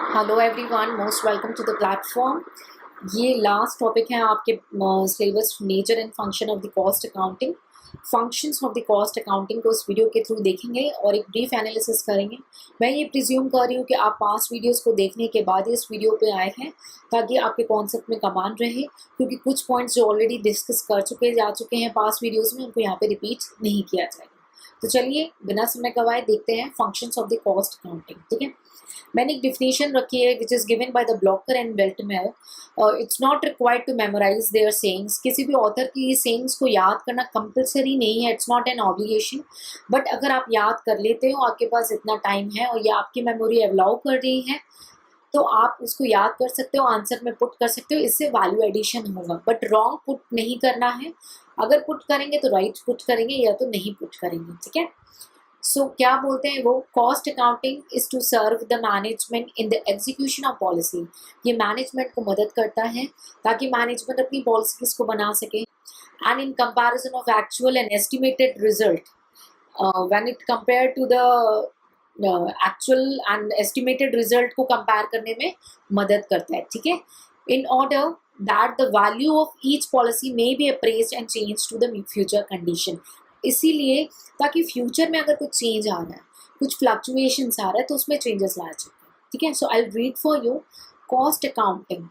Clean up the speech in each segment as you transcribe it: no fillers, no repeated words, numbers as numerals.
Hello everyone, most welcome to the platform. ये last topic है आपके syllabus, nature and function of the cost accounting. Functions of the cost accounting को इस video के through देखेंगे और एक ब्रीफ एनालिसिस करेंगे। मैं ये प्रिज्यूम कर रही हूँ कि आप पास वीडियोस को देखने के बाद इस वीडियो पे आए हैं ताकि आपके कॉन्सेप्ट में कमान रहे, क्योंकि कुछ पॉइंट्स जो ऑलरेडी डिस्कस कर जा चुके हैं पास वीडियोज़ में, उनको यहाँ पर रिपीट नहीं किया जाएगा। तो चलिए बिना समय गवाए देखते हैं functions of the cost accounting. ठीक है, मैंने एक डिफिनेशन रखी है which is given by the Blocker and Weltmer. It's not required to memorise their sayings. किसी भी ऑथर की सेइंग्स को याद करना कंपलसरी नहीं है, it's not an obligation. But अगर आप याद कर लेते हो, आपके पास इतना टाइम है और ये आपकी मेमोरी अलाउ कर रही है, तो आप उसको याद कर सकते हो, आंसर में पुट कर सकते हो, इससे वैल्यू एडिशन होगा। बट रॉन्ग पुट नहीं करना है। अगर पुट करेंगे तो राइट पुट करेंगे या तो नहीं पुट करेंगे। ठीक है, सो क्या बोलते हैं वो, cost accounting is to serve the management in the execution of policy. ये मैनेजमेंट को मदद करता है ताकि मैनेजमेंट अपनी पॉलिसीज को बना सके। And in comparison of actual and estimated result, when it compare to the actual and estimated result को कंपेयर करने में मदद करता है। ठीक है, in order that the value of each policy may be appraised and change to the future condition. इसीलिए ताकि फ्यूचर में अगर कुछ चेंज आ रहा है, कुछ फ्लक्चुएशंस आ रहा है, तो उसमें चेंजेस लाए जाते हैं। ठीक है, so I read for you, cost accounting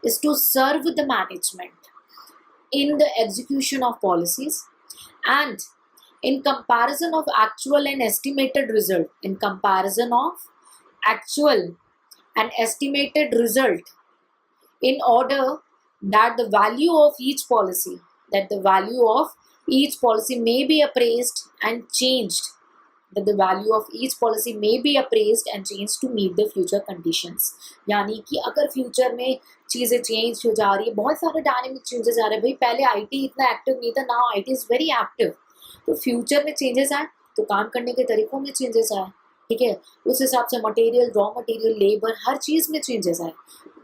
is to serve the management in the execution of policies and in comparison of actual and estimated result, in comparison of actual and estimated result, in order that the value of each policy, that the value of each policy may be appraised and changed, that the value of each policy may be appraised and changed to meet the future conditions। यानी कि अगर future में चीज़ें change हो जा रही है, बहुत सारे डायनेमिक चेंजेस आ रहे हैं भाई, पहले आईटी इतना एक्टिव नहीं था, now IT is very active. तो फ्यूचर में चेंजेस आए तो काम करने के तरीकों में चेंजेस आए। ठीक है, उस हिसाब से मटेरियल, रॉ मटेरियल, लेबर, हर चीज़ में चेंजेस आए,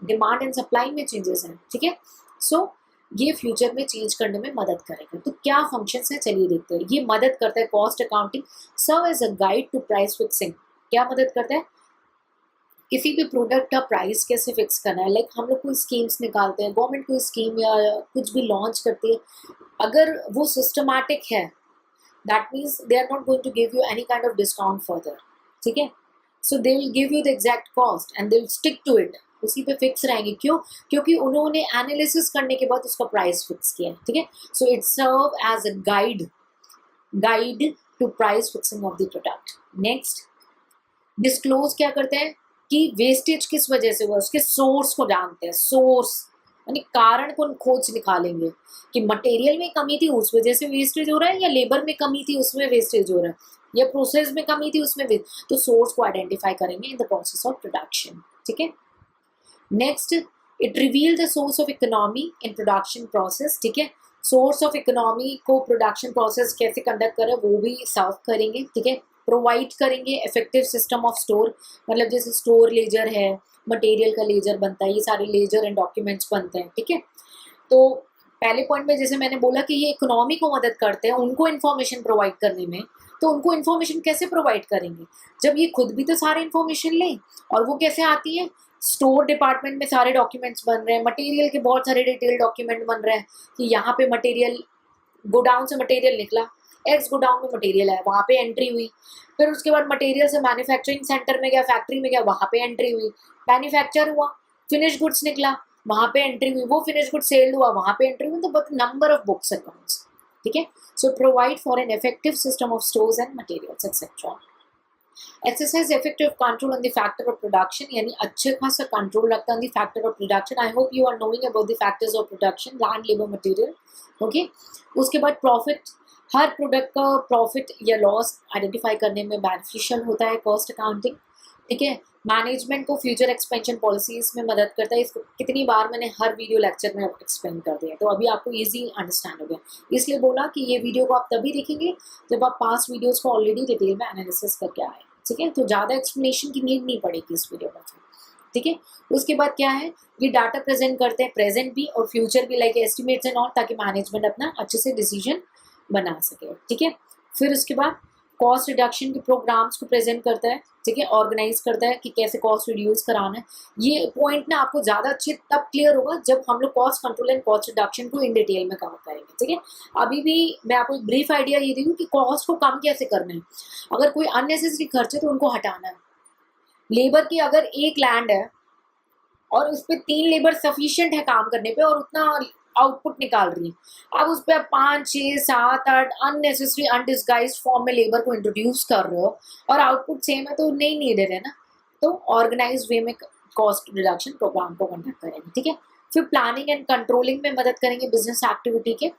डिमांड एंड सप्लाई में चेंजेस आए। ठीक है, सो ये फ्यूचर में चेंज करने में मदद करेगा। तो क्या फंक्शंस हैं, चलिए देखते हैं। ये मदद करता है cost accounting serve as a guide to price fixing. क्या मदद करता है, किसी भी प्रोडक्ट का प्राइस कैसे फिक्स करना है। लाइक हम लोग कोई स्कीम्स निकालते हैं, गवर्नमेंट कोई स्कीम या कुछ भी लॉन्च करती है, अगर वो सिस्टमैटिक है, that means they are not going to give you any kind of discount further. ठीक है, so they will give you the exact cost and they will stick to it, उसी पे फिक्स रहेंगे। क्यों? क्योंकि उन्होंने एनालिसिस करने के बाद उसका प्राइस फिक्स किया है। ठीक है, so it serve as a guide to price fixing of the product. Next, disclose क्या करते हैं कि वेस्टेज किस वजह से हुआ, उसके सोर्स को जानते हैं। सोर्स यानी कारण को खोज निकालेंगे कि मटेरियल में कमी थी उस वजह से वेस्टेज हो रहा है, या लेबर में कमी थी उसमें वेस्टेज हो रहा है, या प्रोसेस में कमी थी उसमें तो सोर्स को आइडेंटिफाई करेंगे in the process of production. ठीक है, next, it reveal the source of economy in production process. ठीक है, सोर्स ऑफ इकोनॉमी को प्रोडक्शन प्रोसेस कैसे कंडक्ट करें वो भी सर्व करेंगे। ठीक है, प्रोवाइड करेंगे इफेक्टिव सिस्टम ऑफ स्टोर, मतलब जैसे स्टोर लेजर है, मटेरियल का लेजर बनता है, ये सारे लेजर एंड डॉक्यूमेंट्स बनते हैं। ठीक है, तो पहले पॉइंट में जैसे मैंने बोला कि ये इकोनॉमी को मदद करते हैं उनको इन्फॉर्मेशन प्रोवाइड करने में। तो उनको इन्फॉर्मेशन कैसे प्रोवाइड करेंगे, जब ये खुद भी तो सारे इन्फॉर्मेशन लें। और वो कैसे आती है, स्टोर डिपार्टमेंट में सारे डॉक्यूमेंट्स बन रहे हैं, मटेरियल के बहुत सारे डिटेल डॉक्यूमेंट बन रहे हैं कि यहाँ पे मटेरियल, गोडाउन से मटेरियल निकला, एक्स गोडाउन में मटेरियल है, वहाँ पे एंट्री हुई, फिर उसके बाद मटेरियल से मैन्युफैक्चरिंग सेंटर में गया, फैक्ट्री में गया, वहाँ पे एंट्री हुई, मैन्युफैक्चर हुआ, फिनिश गुड्स निकला, वहाँ पे एंट्री हुई, वो फिनिश गुड सेल हुआ, वहाँ पे एंट्री हुई। तो but number of books accounts. ठीक है, so provide for an effective system of stores and materials etcetera. Exercise effective control on the factor of production, यानी अच्छे खासा कंट्रोल रखता है on the factor of production. I hope you are knowing about the factors of production, land, labour, material. Okay, उसके बाद profit, हर product का प्रॉफिट या लॉस आइडेंटिफाई करने में बेनिफिशियल होता है कॉस्ट अकाउंटिंग। ठीक है, मैनेजमेंट को फ्यूचर एक्सपेंशन पॉलिसीज में मदद करता है। इसको कितनी बार मैंने हर वीडियो लेक्चर में एक्सप्लेन कर दिया, तो अभी आपको इजी अंडरस्टैंड हो गया। इसलिए बोला कि ये वीडियो को आप तभी देखेंगे जब आप पास वीडियोस को ऑलरेडी डिटेल में एनालिसिस करके आए। ठीक है, तो ज़्यादा एक्सप्लेनेशन की नीड नहीं पड़ेगी इस वीडियो में। ठीक है, उसके बाद क्या है, ये डाटा प्रेजेंट करते हैं, प्रेजेंट भी और फ्यूचर भी, लाइक एस्टिमेट्स एंड ऑल, ताकि मैनेजमेंट अपना अच्छे से डिसीजन बना सके। ठीक है, फिर उसके बाद कॉस्ट रिडक्शन के प्रोग्राम्स को प्रेजेंट करता है, ठीक है, ऑर्गेनाइज करता है कि कैसे कॉस्ट रिड्यूस कराना है। ये पॉइंट ना आपको ज़्यादा अच्छे तब क्लियर होगा जब हम लोग cost control and cost reduction को इन डिटेल में कवर करेंगे, ठीक है। अभी भी मैं आपको एक ब्रीफ आइडिया ये दी हूँ कि कॉस्ट को कम कैसे करना है। अगर कोई अननेसेसरी खर्च है तो उनको हटाना है। लेबर की अगर एक लैंड है और उस पर 3 लेबर सफिशिएंट है काम करने पे और उतना आउटपुट निकाल रही है, अब उस पर 5, 6, 7, 8 अननेसेसरी अनडिस्गाइज्ड फॉर्म में लेबर को इंट्रोड्यूस कर रहे हो और आउटपुट सेम है तो नहीं नीडेड है ना। तो ऑर्गेनाइज वे में कॉस्ट रिडक्शन प्रोग्राम को कंडक्ट करेंगे, ठीक है। फिर प्लानिंग एंड कंट्रोलिंग में मदद करेंगे बिजनेस एक्टिविटी के।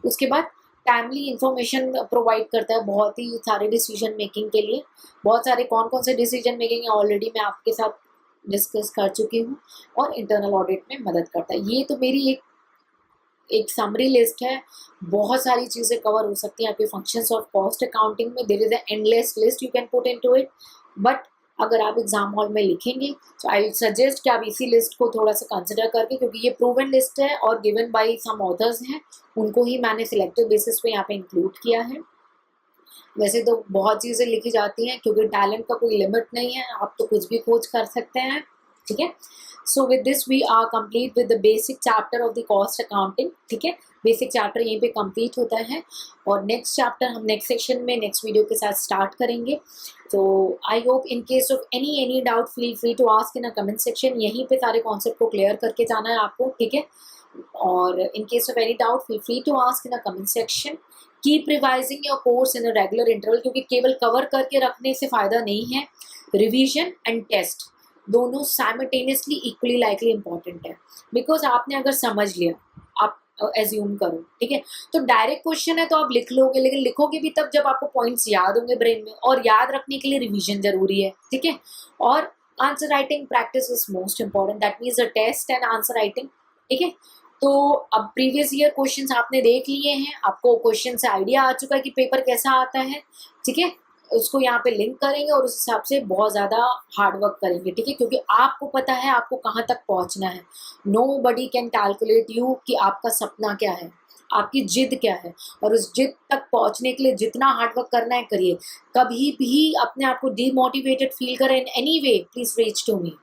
उसके बाद टाइमली इंफॉर्मेशन प्रोवाइड करता है बहुत ही सारे डिसीजन मेकिंग के लिए। बहुत सारे कौन कौन से डिसीजन मेकिंग ऑलरेडी मैं आपके साथ डिस्कस कर चुकी हूँ। और इंटरनल ऑडिट में मदद करता है। ये तो मेरी एक समरी लिस्ट है, बहुत सारी चीज़ें कवर हो सकती हैं आपके फंक्शंस ऑफ कॉस्ट अकाउंटिंग में। There is a endless list you can put into it, but अगर आप एग्जाम हॉल में लिखेंगे तो आई सजेस्ट कि आप इसी लिस्ट को थोड़ा सा कंसिडर करके, क्योंकि ये प्रूवन लिस्ट है और गिवन बाय सम ऑथर्स हैं, उनको ही मैंने सिलेक्टिव बेसिस पे यहाँ पे इंक्लूड किया है। वैसे तो बहुत चीज़ें लिखी जाती हैं क्योंकि टैलेंट का कोई लिमिट नहीं है, आप तो कुछ भी खोज कर सकते हैं, ठीक है। So with this we are complete with the basic chapter of the cost accounting, ठीक है। बेसिक चैप्टर यहीं पे कंप्लीट होता है और नेक्स्ट चैप्टर हम नेक्स्ट सेक्शन में नेक्स्ट वीडियो के साथ स्टार्ट करेंगे। तो I hope in case of any doubt feel free to ask in a comment section. यहीं पे सारे कॉन्सेप्ट को क्लियर करके जाना है आपको, ठीक है। और in case of any doubt feel free to ask in a comment section. Keep revising your course in a regular interval, क्योंकि केवल कवर करके रखने से फ़ायदा नहीं है। रिवीजन एंड टेस्ट दोनों साइमल्टेनियसली इक्वली लाइकली इंपॉर्टेंट है। बिकॉज आपने अगर समझ लिया, आप एज्यूम करो, ठीक है, तो डायरेक्ट क्वेश्चन है तो आप लिख लोगे, लेकिन लिखोगे भी तब जब आपको पॉइंट्स याद होंगे ब्रेन में, और याद रखने के लिए रिवीजन जरूरी है, ठीक है। और answer writing practice is most important, that means the test and answer writing, ठीक है। तो अब प्रीवियस ईयर क्वेश्चंस आपने देख लिए हैं, आपको क्वेश्चन से आइडिया आ चुका है कि पेपर कैसा आता है, ठीक है। उसको यहाँ पे लिंक करेंगे और उस हिसाब से बहुत ज़्यादा हार्ड वर्क करेंगे, ठीक है, क्योंकि आपको पता है आपको कहाँ तक पहुँचना है। नोबडी कैन कैलकुलेट यू कि आपका सपना क्या है, आपकी जिद क्या है, और उस जिद तक पहुँचने के लिए जितना हार्ड वर्क करना है करिए। कभी भी अपने आप को डीमोटिवेटेड फील करें in any way, please reach to me.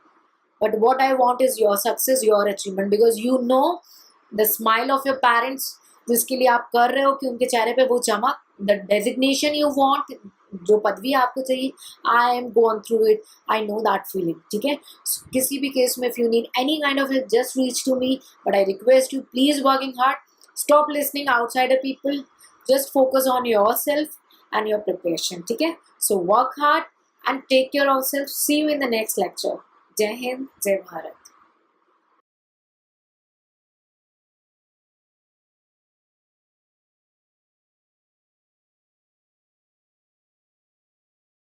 But what I want is your success, your achievement, because you know the smile of your parents, जिसके लिए आप कर रहे हो कि उनके चेहरे पे वो चमक, द डेजिग्नेशन यू वांट, जो पदवी आपको चाहिए, I am gone through it, I know that feeling, ठीक है। किसी भी केस में if you need any kind of help just reach to me, but I request you please working hard, stop listening outsider people, just focus on your self and your preparation, ठीक है। So work hard and take care of self. See you in the next lecture. जय हिंद, जय भारत।